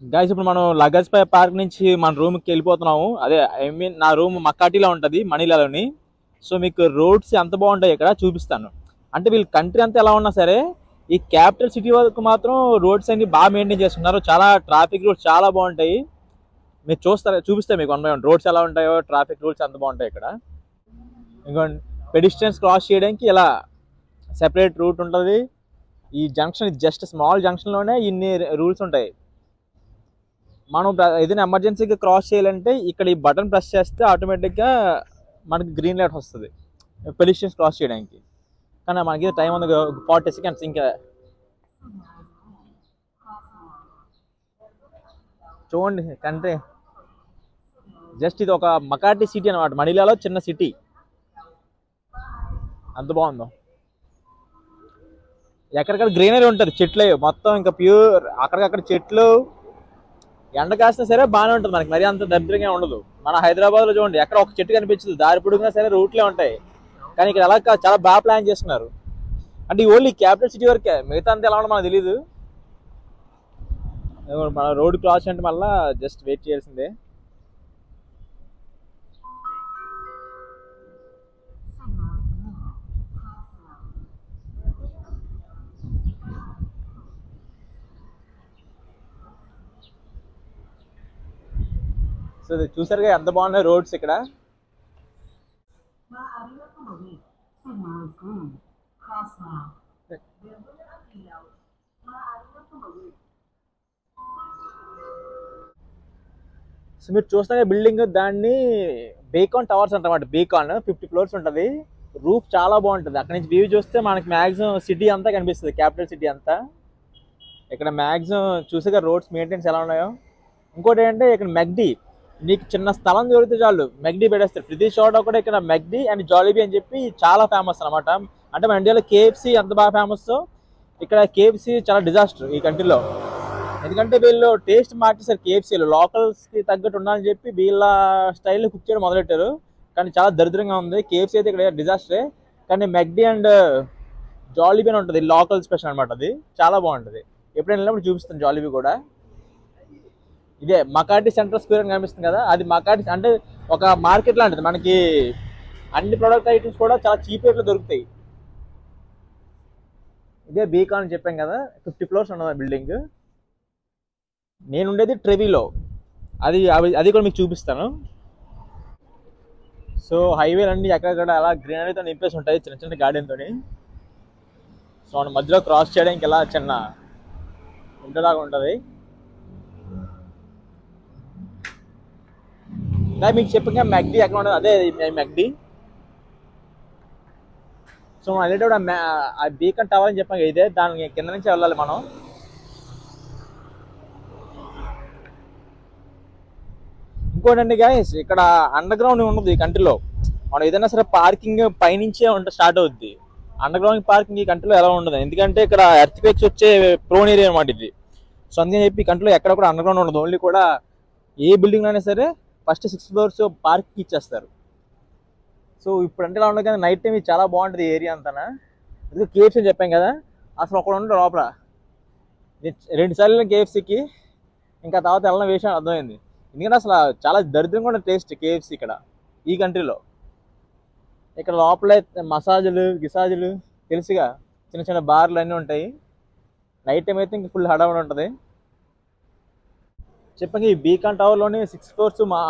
Guys ఇప్పుడు మనం లగజ్ పై park నుంచి మన రూమ్కి వెళ్ళిపోతున్నాము. అదే ఐ మీన్ నా రూమ్ మక్కాటిలో ఉంటుంది, మనీలాలోని. సో మీకు రోడ్స్ ఎంత బాగుంటాయి ఇక్కడ చూపిస్తాను. అంటే వీళ్ళు కంట్రీ అంతా ఎలా ఉన్నా సరే ఈ క్యాపిటల్ సిటీ వరకు మాత్రం రోడ్స్ అన్ని బాగా మెయింటైన్ చేస్తున్నారు. చాలా ట్రాఫిక్ రూల్స్ చాలా బాగుంటాయి. మీరు చూపిస్తే మీకు 1 by 1 రోడ్స్ ఎలా ఉంటాయో, ట్రాఫిక్ రూల్స్ ఎంత బాగుంటాయి ఇక్కడ. ఇంకోండి, పెడిస్ట్రియన్స్ క్రాస్ చేయడానికి ఇలా సెపరేట్ రూట్ ఉంటుంది. ఈ జంక్షన్ జస్ట్ స్మాల్ జంక్షన్లోనే ఇన్ని రూల్స్ ఉంటాయి. మనం ఏదైనా ఎమర్జెన్సీగా క్రాస్ చేయాలంటే ఇక్కడ ఈ బటన్ ప్రెస్ చేస్తే ఆటోమేటిక్గా మనకి గ్రీన్ లైట్ వస్తుంది పెడిస్ట్రియన్స్ క్రాస్ చేయడానికి. కానీ మనకి టైం ఉంది 40 seconds ఇంకా. చూడండి కంట్రీ జస్ట్ ఇది ఒక మకాటి సిటీ అనమాట, మనీలాలో చిన్న సిటీ. అంత బాగుందో. ఎక్కడికక్కడ గ్రీనరీ ఉంటుంది, చెట్లే మొత్తం ఇంకా ప్యూర్. అక్కడికక్కడ చెట్లు, ఎండ కాసినా సరే బాగానే ఉంటుంది మనకి, మరీ అంత దరిద్రంగా ఉండదు. మన హైదరాబాద్లో చూడండి ఎక్కడ ఒక చెట్టు కనిపించదు, దారి పొడుగునా సరే రూట్లే ఉంటాయి. కానీ ఇక్కడ అలా చాలా బాగా ప్లాన్ చేస్తున్నారు. అంటే ఓన్లీ క్యాపిటల్ సిటీ వరకే, మిగతా అంతా ఎలా ఉండదు మనకు తెలీదు. మన రోడ్ క్రాస్ అంటే మళ్ళీ జస్ట్ వెయిట్ చేయాల్సిందే. సో చూసారుగా ఎంత బాగున్నాయి రోడ్స్ ఇక్కడ. సో మీరు చూస్తున్న బిల్డింగ్ దాన్ని బేకాన్ టవర్స్ అంటారన్నమాట. బేకాన్ 50 floors ఉంటుంది. రూఫ్ చాలా బాగుంటుంది. అక్కడ నుంచి వ్యూ చూస్తే మనకి మ్యాక్సిమం సిటీ అంతా కనిపిస్తుంది, క్యాపిటల్ సిటీ అంతా. ఇక్కడ మ్యాక్సిమం చూసాక రోడ్స్ మెయింటెనెన్స్ ఎలా ఉన్నాయో. ఇంకోటి ఏంటంటే ఇక్కడ మెక్డీ, నీకు చిన్న స్థలం దొరికితే చాలు మెక్డీ పెట్టేస్తారు. ప్రతి చోట కూడా ఇక్కడ మెక్డీ అండ్ జాలీబీ అని చెప్పి చాలా ఫేమస్ అనమాట. అంటే మన ఇండియాలో కేఎఫ్సీ ఎంత బాగా ఫేమస్, ఇక్కడ కేఎఫ్సీ చాలా డిజాస్టర్ ఈ కంట్రీలో. ఎందుకంటే వీళ్ళు టేస్ట్ మార్చేసారు. కేఎఫ్సీలు లోకల్స్కి తగ్గట్టు ఉండాలని చెప్పి వీళ్ళ స్టైల్లో కుక్ చేయడం మొదలెట్టారు. కానీ చాలా దరిద్రంగా ఉంది. కేఎఫ్సీ అయితే ఇక్కడ డిజాస్టరే. కానీ మెక్డీ అండ్ జాలీబీ అని ఉంటుంది, లోకల్ స్పెషల్ అనమాట. అది చాలా బాగుంటుంది. ఎప్పుడైనా వెళ్ళినప్పుడు చూపిస్తాను జాలీబీ కూడా. ఇదే మకాటి సెంట్రల్ స్క్వేర్ అని కనిపిస్తుంది కదా, అది మకాటి అంటే ఒక మార్కెట్ లాంటిది. మనకి అన్ని ప్రొడక్ట్ ఐటమ్స్ కూడా చాలా చీప్ రేట్లో దొరుకుతాయి. ఇదే బీకాన్ అని చెప్పాం కదా, 50 floors ఉన్నది బిల్డింగ్. నేను ఉండేది ట్రెవీలో, అది కూడా మీకు చూపిస్తాను. సో హైవేలు అన్నీ ఎక్కడెక్కడ అలా గ్రీనరీతో నింపేసి ఉంటాయి, చిన్న చిన్న గార్డెన్తో. సో మన మధ్యలో క్రాస్ చేయడానికి ఇలా చిన్న ఇంటలాగా ఉంటుంది. మీకు చెప్పగా మెక్డీ ఎక్కడ ఉంటుంది, అదే మెక్డీ. సో మనం వెళ్ళేటప్పుడు ఆ బీకాన్ టవర్ అని చెప్పాం, ఇదే దాని కింద నుంచి వెళ్ళాలి మనం. ఇంకోటండి గైస్, ఇక్కడ అండర్ గ్రౌండ్ ఉండదు ఈ కంట్రీలో. మనం ఏదైనా సరే పార్కింగ్ పైనుంచే స్టార్ట్ అవుద్ది. అండర్ గ్రౌండ్ పార్కింగ్ ఈ కంట్రీలో ఎలా ఉండదు, ఎందుకంటే ఇక్కడ ఎర్త్క్వేక్స్ వచ్చే ప్రోన్ ఏరియా అనమాట ఇది. సో అందుకని చెప్పి ఈ కంట్రీలో ఎక్కడ కూడా అండర్ గ్రౌండ్ ఉండదు. ఓన్లీ కూడా ఏ బిల్డింగ్ అయినా సరే ఫస్ట్ 6 floors పార్కింగ్ ఇచ్చేస్తారు. సో ఇప్పుడు అంటే ఇలా ఉండదు, కానీ నైట్ టైం ఇది చాలా బాగుంటుంది ఏరియా అంతా. అది కేఎఫ్సీ అని చెప్పాం కదా, అసలు ఒకడు ఉండడు లోపల. 2 సార్లు కేఎఫ్సీకి, ఇంకా తర్వాత వెళ్ళిన విషయం అర్థమైంది. ఎందుకంటే అసలు చాలా దరిద్రంగా ఉన్న టేస్ట్ కేఎఫ్సీ ఇక్కడ ఈ కంట్రీలో. ఇక్కడ లోపలే మసాజులు గిసాజులు తెలుసుగా, చిన్న చిన్న బార్లు అన్నీ ఉంటాయి. నైట్ టైం అయితే ఇంక ఫుల్ హడావుడి ఉంటుంది. చెప్పండి, ఈ బీకాన్ టవర్లోనే 6 floors మా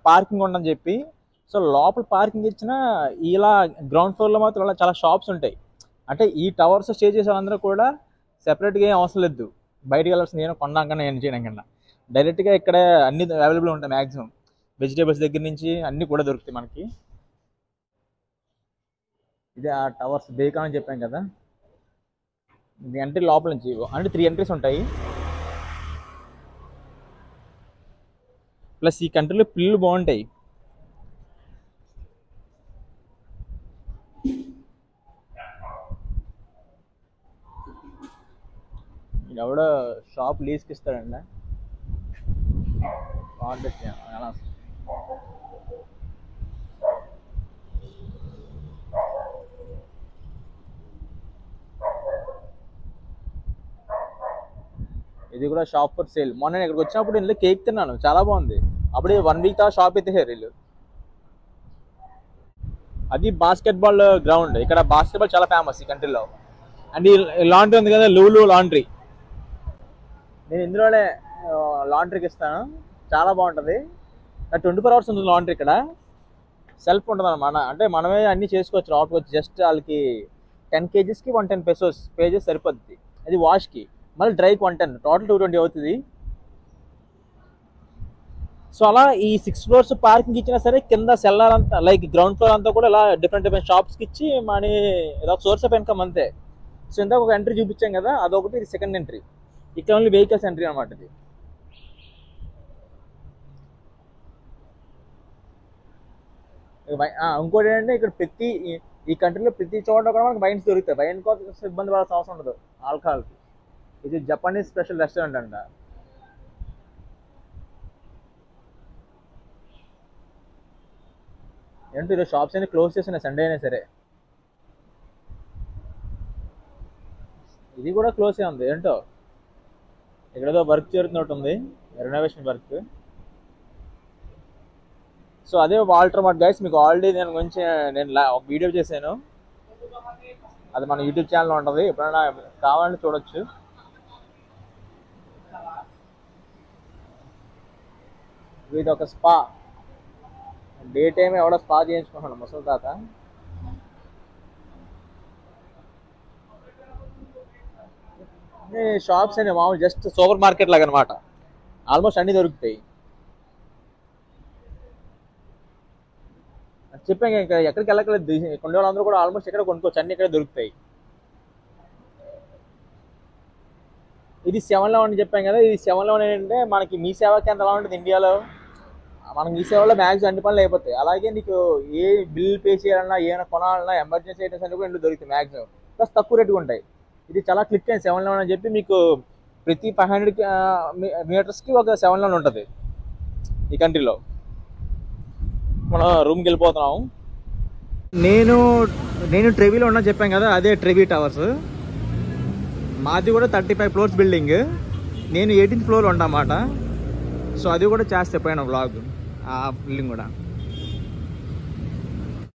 పార్కింగ్ ఉండని చెప్పి. సో లోపల పార్కింగ్ ఇచ్చిన ఇలా గ్రౌండ్ ఫ్లోర్లో మాత్రం ఇలా చాలా షాప్స్ ఉంటాయి. అంటే ఈ టవర్స్ స్టే చేసే వాళ్ళందరూ కూడా సెపరేట్గా ఏం అవసరం లేదు, బయటకు వెళ్ళాల్సింది నేను కొన్నాకన్నా ఏం చేయడం కన్నా. డైరెక్ట్గా ఇక్కడ అన్ని అవైలబుల్ ఉంటాయి. మ్యాక్సిమం వెజిటేబుల్స్ దగ్గర నుంచి అన్నీ కూడా దొరుకుతాయి మనకి. ఇదే ఆ టవర్స్ బేకాన్ అని చెప్పాం కదా, ఇది ఎంట్రీ లోపల నుంచి. అంటే 3 entries ఉంటాయి. ప్లస్ ఈ కంట్రీలో పిల్లులు బాగుంటాయి. ఎవడో షాప్ లీజ్కి ఇస్తాడండి. ఇది కూడా షాప్ ఫర్ సేల్. మొన్న నేను ఇక్కడికి వచ్చినప్పుడు ఇందులో కేక్ తిన్నాను, చాలా బాగుంది. అప్పుడే 1 వీక్ తా షాప్ ఎత్తేసారు వీళ్ళు. అది బాస్కెట్బాల్ గ్రౌండ్. ఇక్కడ బాస్కెట్బాల్ చాలా ఫేమస్ ఈ కంట్రీలో. అండ్ ఈ లాండ్రీ ఉంది కదా, లూలు లాండ్రీ, నేను ఇందులోనే లాండ్రీకి ఇస్తాను. చాలా బాగుంటుంది. 24 hours ఉంటుంది లాండ్రీ. ఇక్కడ సెల్ఫ్ ఉంటుంది అన్నమాట. అంటే మనమే అన్నీ చేసుకోవచ్చు. లోపలికి వచ్చి జస్ట్ వాళ్ళకి 10 kgsకి 110 pesos పే చేసి సరిపోద్ది. అది వాష్కి. మళ్ళీ డ్రైకి 110, టోటల్ 220 అవుతుంది. సో అలా ఈ 6 floors పార్కింగ్ ఇచ్చినా సరే కింద సెల్లార్ అంతా లైక్ గ్రౌండ్ ఫ్లోర్ అంతా కూడా ఇలా డిఫరెంట్ షాప్స్కి ఇచ్చి మన ఏదో సోర్స్ ఆఫ్ ఇన్కమ్ అంతే. సో ఇందాక ఒక ఎంట్రీ చూపించాం కదా, అదొకటి. ఇది సెకండ్ ఎంట్రీ. ఇక్కడ ఓన్లీ వెహికల్స్ ఎంట్రీ అనమాట. ఇది ఇంకోటి ఏంటంటే ఇక్కడ ప్రతి ఈ కంట్రీలో ప్రతి చోట కూడా మనకి వైన్స్ దొరుకుతాయి. వైన్ కోసం ఇబ్బంది పడాల్సిన అవసరం ఉండదు ఆల్కహాల్కి. ఇది జపనీస్ స్పెషల్ రెస్టారెంట్ అంట. ఏంటో ఈరోజు షాప్స్ అన్ని క్లోజ్ చేస్తున్నాయి, సండే అయినా సరే. ఇది కూడా క్లోజ్ అయి ఉంది. ఏంటో ఇక్కడేదో వర్క్ జరుగుతున్నట్టుంది, రెనోవేషన్ వర్క్. సో అదే వాల్టర్ మార్ట్ గైస్. మీకు ఆల్రెడీ నేను గురించి ఒక వీడియో చేశాను, అది మన యూట్యూబ్ ఛానల్లో ఉంటుంది. ఎప్పుడైనా కావాలంటే చూడొచ్చు. ఇది ఒక స్పా. డే టైం ఎవడో స్పా చేయించుకున్నాడు ముసలి తాత. షాప్స్ అనే మామూలు జస్ట్ సూపర్ మార్కెట్ లాగా అనమాట. ఆల్మోస్ట్ అన్నీ దొరుకుతాయి. చెప్పాను ఇంకా ఎక్కడికి వెళ్ళకలేదు. కొన్ని వాళ్ళందరూ కూడా ఆల్మోస్ట్ ఎక్కడ కొనుక్కోవచ్చు, అన్ని ఇక్కడ దొరుకుతాయి. ఇది 7-Eleven అని చెప్పాం కదా. ఇది 7-Eleven ఏంటంటే మనకి మీ సేవా కేంద్రం ఎలా ఉంటుంది ఇండియాలో, మనకి మీ సేవలో మ్యాక్సిమం అన్ని పనులు అయిపోతాయి. అలాగే నీకు ఏ బిల్ పే చేయాలన్నా, ఏమైనా కొనాలన్నా, ఎమర్జెన్సీ ఐటమ్స్ అన్ని కూడా ఇంట్లో దొరుకుతాయి మ్యాక్సిమం. ప్లస్ తక్కువ రేటుగా ఉంటాయి. ఇది చాలా క్లిక్ అయింది 7-Eleven అని చెప్పి. మీకు ప్రతి 500 మీటర్స్కి ఒక 7-Eleven ఉంటుంది ఈ కంట్రీలో. మనం రూమ్కి వెళ్ళిపోతున్నాం. నేను ట్రెవీలో ఉన్నా చెప్పాను కదా, అదే ట్రెవీ టవర్స్. మాది కూడా 35 floors బిల్డింగ్. నేను 18th floor ఉంటా అన్నమాట. సో అది కూడా చేస్తే పోయిన వ్లాగ్ ఆ బిల్డింగ్ కూడా.